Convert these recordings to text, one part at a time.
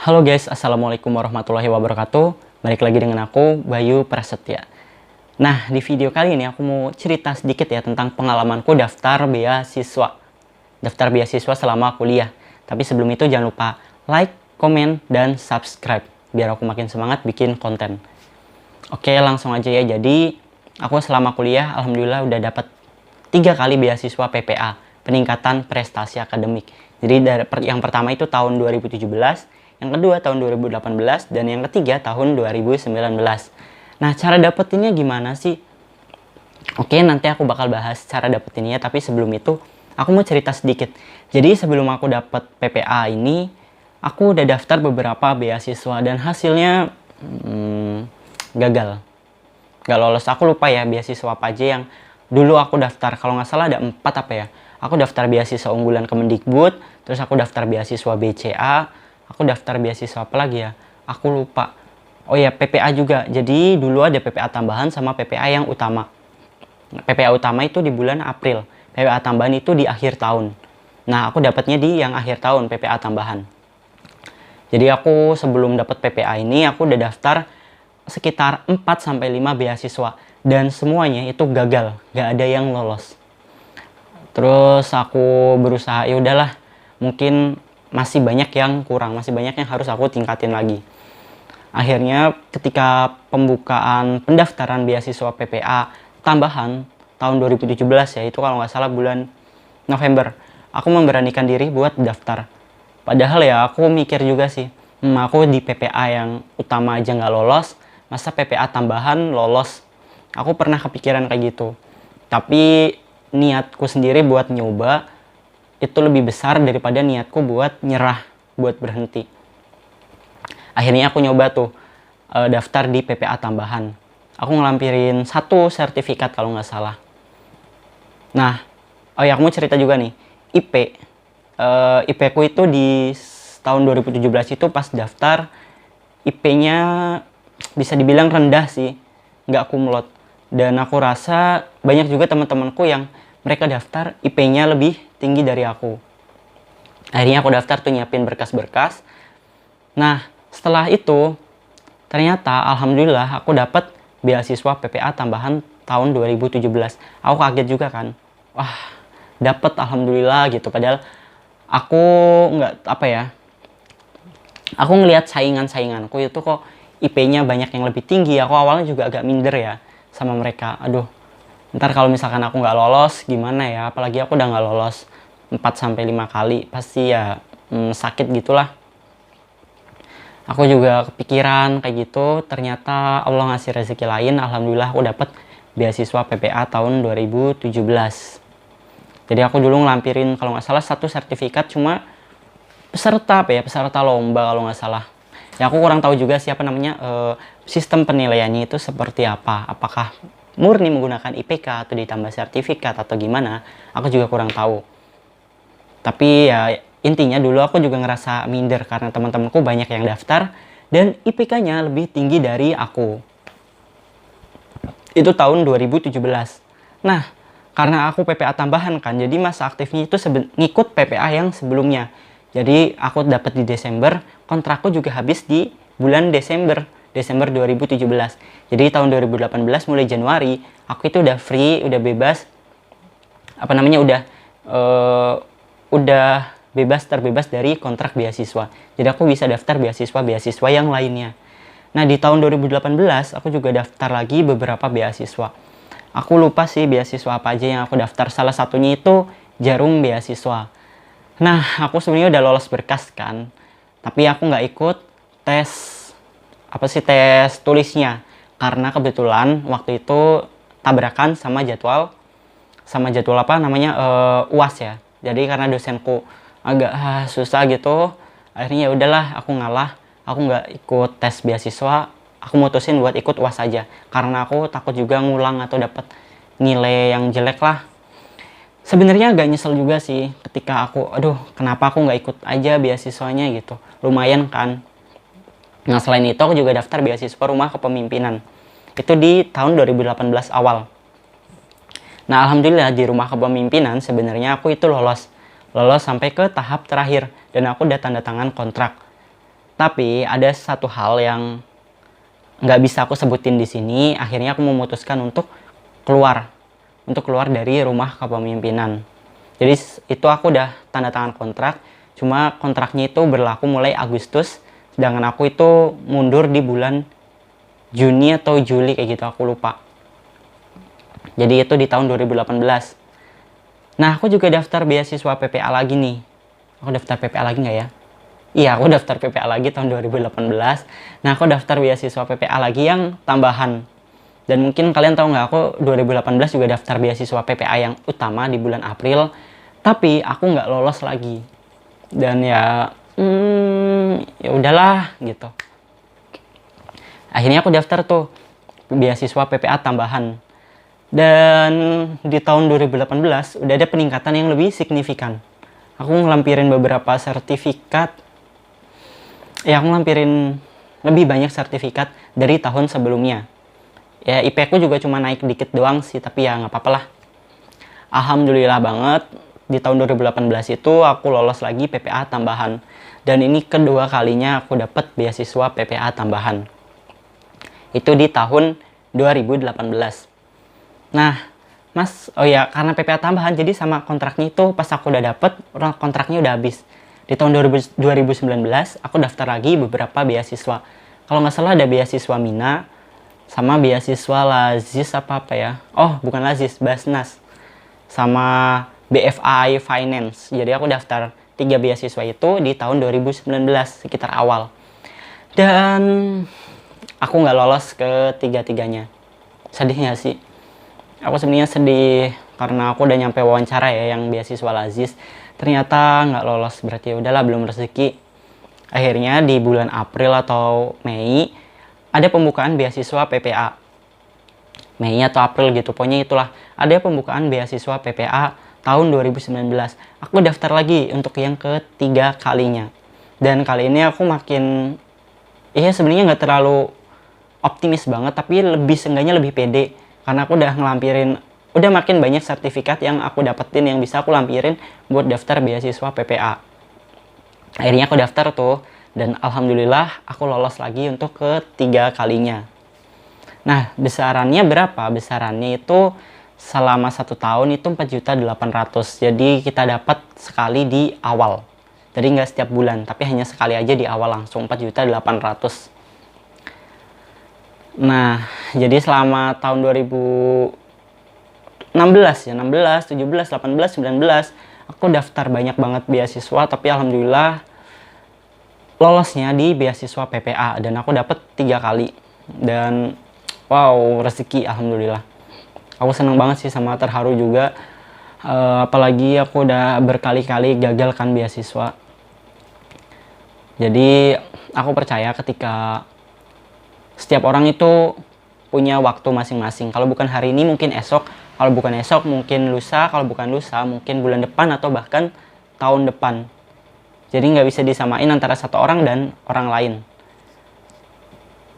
Halo guys, Assalamualaikum warahmatullahi wabarakatuh. Balik lagi dengan aku, Bayu Prasetya. Nah, di video kali ini aku mau cerita sedikit ya tentang pengalamanku daftar beasiswa. Daftar beasiswa selama kuliah. Tapi sebelum itu jangan lupa like, komen, dan subscribe. Biar aku makin semangat bikin konten. Oke, langsung aja ya. Jadi, aku selama kuliah, alhamdulillah udah dapat 3 kali beasiswa PPA. Peningkatan prestasi akademik. Jadi yang pertama itu tahun 2017, yang kedua tahun 2018, dan yang ketiga tahun 2019. Nah, cara dapetinnya gimana sih? Oke, nanti aku bakal bahas cara dapetinnya, tapi sebelum itu aku mau cerita sedikit. Jadi sebelum aku dapet PPA ini, aku udah daftar beberapa beasiswa dan hasilnya gagal. Gak lolos, aku lupa ya beasiswa apa aja yang dulu aku daftar. Kalau nggak salah ada 4 apa ya. Aku daftar beasiswa unggulan Kemendikbud, terus aku daftar beasiswa BCA, aku daftar beasiswa apa lagi ya? Aku lupa. Oh ya, PPA juga. Jadi dulu ada PPA tambahan sama PPA yang utama. PPA utama itu di bulan April. PPA tambahan itu di akhir tahun. Nah, aku dapatnya di yang akhir tahun, PPA tambahan. Jadi aku sebelum dapat PPA ini, aku udah daftar sekitar 4-5 beasiswa. Dan semuanya itu gagal. Gak ada yang lolos. Terus aku berusaha, ya udahlah, mungkin masih banyak yang kurang, masih banyak yang harus aku tingkatin lagi. Akhirnya ketika pembukaan pendaftaran beasiswa PPA tambahan tahun 2017 ya, itu kalau nggak salah bulan November, aku memberanikan diri buat daftar. Padahal ya aku mikir juga sih, aku di PPA yang utama aja nggak lolos, masa PPA tambahan lolos? Aku pernah kepikiran kayak gitu. Tapi niatku sendiri buat nyoba itu lebih besar daripada niatku buat nyerah, buat berhenti. Akhirnya aku nyoba tuh daftar di PPA tambahan. Aku ngelampirin 1 sertifikat kalau nggak salah. Nah, oh ya aku mau cerita juga nih. IP ku itu di tahun 2017 itu pas daftar IP-nya bisa dibilang rendah sih, nggak kumlot. Dan aku rasa banyak juga teman-temanku yang mereka daftar IP-nya lebih tinggi dari aku. Akhirnya aku daftar tuh nyiapin berkas-berkas. Nah, setelah itu ternyata alhamdulillah aku dapat beasiswa PPA tambahan tahun 2017. Aku kaget juga kan. Wah, dapat alhamdulillah gitu. Padahal aku nggak apa ya. Aku ngelihat saingan-sainganku itu kok IP-nya banyak yang lebih tinggi. Aku awalnya juga agak minder ya sama mereka. Aduh, ntar kalau misalkan aku nggak lolos gimana ya, apalagi aku udah nggak lolos 4-5 kali, pasti ya sakit gitulah. Aku juga kepikiran kayak gitu, ternyata Allah ngasih rezeki lain. Alhamdulillah aku dapet beasiswa PPA tahun 2017. Jadi aku dulu ngelampirin kalau nggak salah 1 sertifikat, cuma peserta peserta lomba kalau nggak salah. Ya aku kurang tahu juga siapa namanya, sistem penilaiannya itu seperti apa. Apakah murni menggunakan IPK atau ditambah sertifikat atau gimana, aku juga kurang tahu. Tapi ya intinya dulu aku juga ngerasa minder karena teman-temanku banyak yang daftar dan IPK-nya lebih tinggi dari aku. Itu tahun 2017. Nah, karena aku PPA tambahan kan, jadi masa aktifnya itu ngikut PPA yang sebelumnya. Jadi aku dapat di Desember, kontrakku juga habis di bulan Desember 2017. Jadi tahun 2018 mulai Januari aku itu udah free, udah bebas, udah terbebas dari kontrak beasiswa. Jadi aku bisa daftar beasiswa yang lainnya. Nah, di tahun 2018 aku juga daftar lagi beberapa beasiswa. Aku lupa sih beasiswa apa aja yang aku daftar. Salah satunya itu Jarum Beasiswa. Nah, aku sebenarnya udah lolos berkas kan, tapi aku nggak ikut tes tulisnya karena kebetulan waktu itu tabrakan sama jadwal UAS ya. Jadi karena dosenku agak susah gitu, akhirnya ya udahlah aku ngalah, aku nggak ikut tes beasiswa, aku mutusin buat ikut UAS aja karena aku takut juga ngulang atau dapat nilai yang jelek lah. Sebenarnya agak nyesel juga sih ketika kenapa aku nggak ikut aja beasiswanya gitu. Lumayan kan. Nah, selain itu aku juga daftar beasiswa Rumah Kepemimpinan. Itu di tahun 2018 awal. Nah, alhamdulillah di Rumah Kepemimpinan sebenarnya aku itu lolos sampai ke tahap terakhir dan aku udah tanda tangan kontrak. Tapi ada satu hal yang nggak bisa aku sebutin di sini. Akhirnya aku memutuskan untuk keluar dari rumah kepemimpinan. Jadi itu aku udah tanda tangan kontrak, cuma kontraknya itu berlaku mulai Agustus, sedangkan aku itu mundur di bulan Juni atau Juli kayak gitu, aku lupa. Jadi itu di tahun 2018. Nah, aku juga daftar beasiswa PPA lagi nih. Aku daftar PPA lagi nggak ya? Iya, aku daftar PPA lagi tahun 2018. Nah, aku daftar beasiswa PPA lagi yang tambahan. Dan mungkin kalian tahu nggak, aku 2018 juga daftar beasiswa PPA yang utama di bulan April. Tapi aku nggak lolos lagi. Dan ya, ya udahlah gitu. Akhirnya aku daftar tuh beasiswa PPA tambahan. Dan di tahun 2018 udah ada peningkatan yang lebih signifikan. Aku ngelampirin beberapa sertifikat. Ya, aku ngelampirin lebih banyak sertifikat dari tahun sebelumnya. Ya, IP aku juga cuma naik dikit doang sih, tapi ya nggak apa-apa lah. Alhamdulillah banget, di tahun 2018 itu aku lolos lagi PPA tambahan. Dan ini kedua kalinya aku dapat beasiswa PPA tambahan. Itu di tahun 2018. Nah, Mas, oh ya, karena PPA tambahan, jadi sama kontraknya itu pas aku udah dapet, kontraknya udah habis. Di tahun 2019, aku daftar lagi beberapa beasiswa. Kalau nggak salah ada beasiswa Mina, sama beasiswa Lazis apa ya. Oh, bukan Lazis, Basnas. Sama BFI Finance. Jadi aku daftar 3 beasiswa itu di tahun 2019, sekitar awal. Dan aku nggak lolos ke tiga-tiganya. Sedih nggak sih? Aku sebenarnya sedih karena aku udah nyampe wawancara ya yang beasiswa Lazis, ternyata nggak lolos. Berarti udahlah, belum rezeki. Akhirnya di bulan April atau Mei ada pembukaan beasiswa PPA. Mei atau April gitu, pokoknya itulah, ada pembukaan beasiswa PPA tahun 2019. Aku daftar lagi untuk yang ketiga kalinya. Dan kali ini aku makin, ya sebenarnya nggak terlalu optimis banget, tapi seenggaknya lebih pede. Karena aku udah ngelampirin, udah makin banyak sertifikat yang aku dapetin yang bisa aku lampirin buat daftar beasiswa PPA. Akhirnya aku daftar tuh, dan alhamdulillah aku lolos lagi untuk ketiga kalinya. Nah, besarannya berapa? Besarannya itu selama 1 tahun itu 4.800.000. Jadi kita dapat sekali di awal. Jadi nggak setiap bulan, tapi hanya sekali aja di awal langsung 4.800.000. Nah, jadi selama tahun 2016 ya, 16, 17, 18, 19, aku daftar banyak banget beasiswa, tapi alhamdulillah lolosnya di beasiswa PPA dan aku dapet 3 kali. Dan wow, rezeki, alhamdulillah. Aku seneng banget sih, sama terharu juga. Apalagi aku udah berkali-kali gagal kan beasiswa. Jadi aku percaya ketika setiap orang itu punya waktu masing-masing. Kalau bukan hari ini mungkin esok, kalau bukan esok mungkin lusa, kalau bukan lusa mungkin bulan depan atau bahkan tahun depan. Jadi nggak bisa disamain antara satu orang dan orang lain.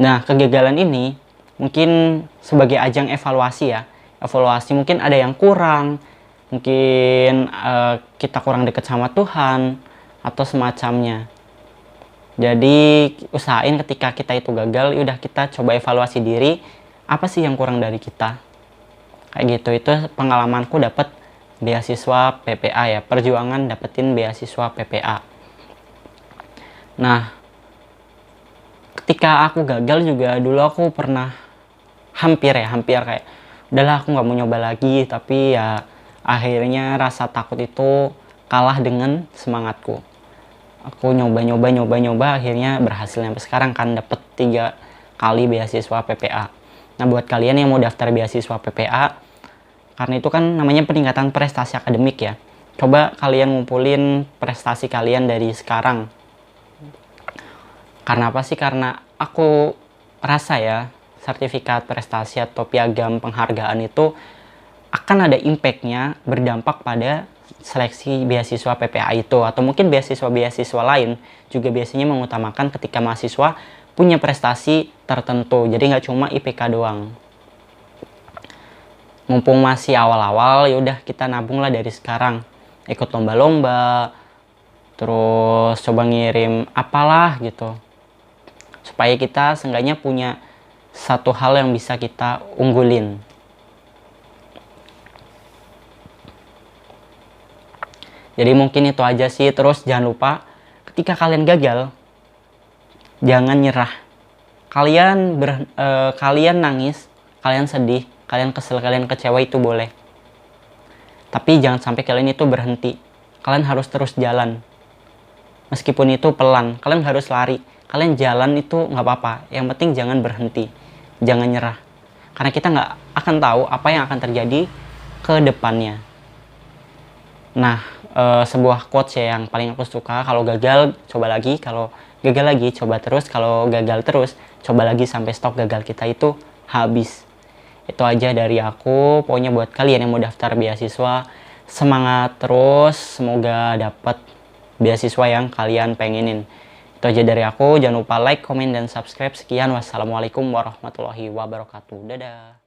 Nah, kegagalan ini mungkin sebagai ajang evaluasi ya. Evaluasi mungkin ada yang kurang, mungkin kita kurang dekat sama Tuhan atau semacamnya. Jadi usahain ketika kita itu gagal, udah kita coba evaluasi diri, apa sih yang kurang dari kita. Kayak gitu, itu pengalamanku dapat beasiswa PPA ya, perjuangan dapetin beasiswa PPA. Nah, ketika aku gagal juga dulu aku pernah hampir kayak udahlah aku nggak mau nyoba lagi, tapi ya akhirnya rasa takut itu kalah dengan semangatku. Aku nyoba, akhirnya berhasil sampai sekarang kan, dapet 3 kali beasiswa PPA. Nah, buat kalian yang mau daftar beasiswa PPA, karena itu kan namanya peningkatan prestasi akademik ya, coba kalian ngumpulin prestasi kalian dari sekarang. Karena apa sih? Karena aku rasa ya, sertifikat prestasi atau piagam penghargaan itu akan ada impact-nya, berdampak pada seleksi beasiswa PPA itu, atau mungkin beasiswa-beasiswa lain juga biasanya mengutamakan ketika mahasiswa punya prestasi tertentu. Jadi nggak cuma IPK doang. Mumpung masih awal-awal, yaudah kita nabung lah dari sekarang. Ikut lomba-lomba, terus coba ngirim apalah gitu. supaya kita seenggaknya punya satu hal yang bisa kita unggulin. Jadi mungkin itu aja sih. Terus jangan lupa ketika kalian gagal, jangan nyerah. Kalian nangis, kalian sedih, kalian kesel, kalian kecewa, itu boleh. Tapi jangan sampai kalian itu berhenti. Kalian harus terus jalan. Meskipun itu pelan, kalian harus lari. Kalian jalan itu nggak apa-apa. Yang penting jangan berhenti. Jangan nyerah. Karena kita nggak akan tahu apa yang akan terjadi ke depannya. Nah, sebuah quotes ya yang paling aku suka, kalau gagal coba lagi, kalau gagal lagi coba terus, kalau gagal terus coba lagi sampai stok gagal kita itu habis. Itu aja dari aku. Pokoknya buat kalian yang mau daftar beasiswa, semangat terus, semoga dapat beasiswa yang kalian pengenin. Itu aja dari aku. Jangan lupa like, komen, dan subscribe. Sekian, wassalamualaikum warahmatullahi wabarakatuh. Dadah.